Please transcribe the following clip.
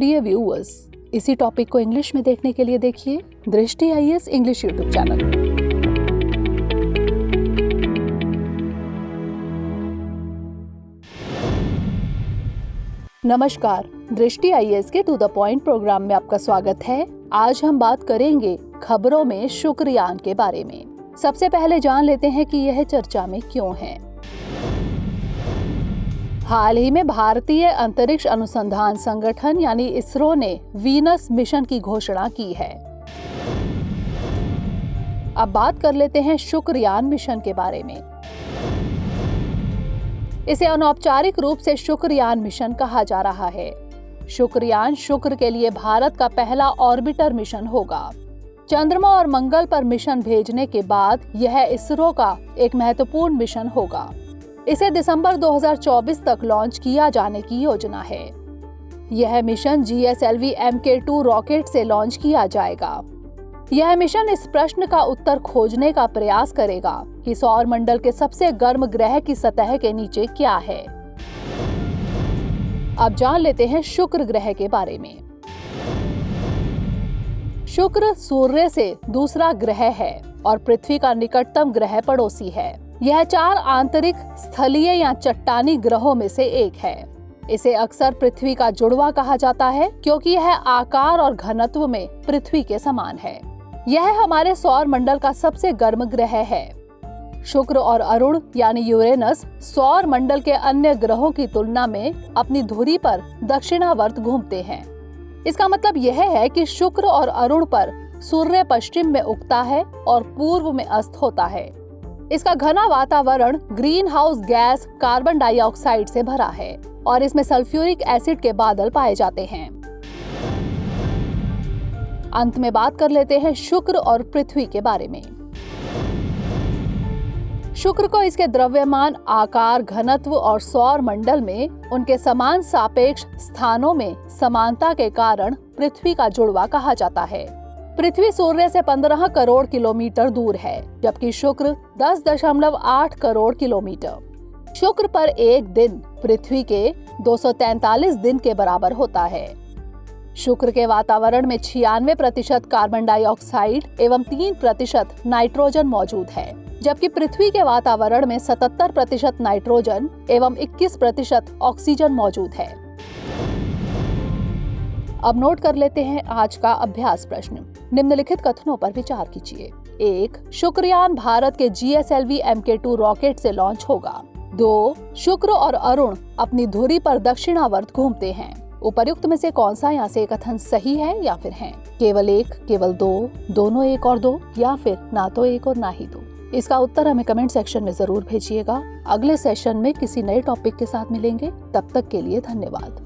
प्रिय व्यूअर्स, इसी टॉपिक को इंग्लिश में देखने के लिए देखिए दृष्टि आईएएस इंग्लिश यूट्यूब चैनल। नमस्कार, दृष्टि आईएएस के टू द पॉइंट प्रोग्राम में आपका स्वागत है। आज हम बात करेंगे खबरों में शुक्रयान के बारे में। सबसे पहले जान लेते हैं कि यह चर्चा में क्यों है। हाल ही में भारतीय अंतरिक्ष अनुसंधान संगठन यानी इसरो ने वीनस मिशन की घोषणा की है। अब बात कर लेते हैं शुक्रयान मिशन के बारे में। इसे अनौपचारिक रूप से शुक्रयान मिशन कहा जा रहा है। शुक्रयान शुक्र के लिए भारत का पहला ऑर्बिटर मिशन होगा। चंद्रमा और मंगल पर मिशन भेजने के बाद यह इसरो का एक महत्वपूर्ण मिशन होगा। इसे दिसंबर 2024 तक लॉन्च किया जाने की योजना है। यह मिशन GSLV Mk2 रॉकेट से लॉन्च किया जाएगा। यह मिशन इस प्रश्न का उत्तर खोजने का प्रयास करेगा कि सौर मंडल के सबसे गर्म ग्रह की सतह के नीचे क्या है। अब जान लेते हैं शुक्र ग्रह के बारे में। शुक्र सूर्य से दूसरा ग्रह है और पृथ्वी का निकटतम ग्रह पड़ोसी है। यह 4 आंतरिक, स्थलीय या चट्टानी ग्रहों में से एक है। इसे अक्सर पृथ्वी का जुड़वा कहा जाता है क्योंकि यह आकार और घनत्व में पृथ्वी के समान है। यह हमारे सौर मंडल का सबसे गर्म ग्रह है। शुक्र और अरुण यानी यूरेनस सौर मंडल के अन्य ग्रहों की तुलना में अपनी धुरी पर दक्षिणावर्त घूमते हैं। इसका मतलब यह है कि शुक्र और अरुण पर सूर्य पश्चिम में उगता है और पूर्व में अस्त होता है। इसका घना वातावरण green house gas carbon dioxide से भरा है और इसमें सल्फ्यूरिक एसिड के बादल पाए जाते हैं। अंत में बात कर लेते हैं शुक्र और पृथ्वी के बारे में। शुक्र को इसके द्रव्यमान, आकार, घनत्व और सौर मंडल में उनके समान सापेक्ष स्थानों में समानता के कारण पृथ्वी का जुड़वा कहा जाता है। पृथ्वी सूर्य से 15 करोड़ किलोमीटर दूर है, जबकि शुक्र 10.8 करोड़ किलोमीटर। शुक्र पर एक दिन पृथ्वी के 243 दिन के बराबर होता है। शुक्र के वातावरण में 96% कार्बन डाइऑक्साइड एवं 3% नाइट्रोजन मौजूद है, जबकि पृथ्वी के वातावरण में 77% नाइट्रोजन एवं 21% ऑक्सीजन मौजूद है। अब नोट कर लेते हैं आज का अभ्यास प्रश्न। निम्नलिखित कथनों पर विचार कीजिए। 1. शुक्रयान भारत के GSLV Mk2 रॉकेट से लॉन्च होगा। 2. शुक्र और अरुण अपनी धुरी पर दक्षिणावर्त घूमते हैं। उपर्युक्त में से कौन सा यहाँ से कथन सही है या फिर है? केवल 1, केवल 2, दोनों 1 और 2 या फिर ना तो 1 और ना ही 2? इसका उत्तर हमें कमेंट सेक्शन में जरूर भेजिएगा। अगले सेशन में किसी नए टॉपिक के साथ मिलेंगे। तब तक के लिए धन्यवाद।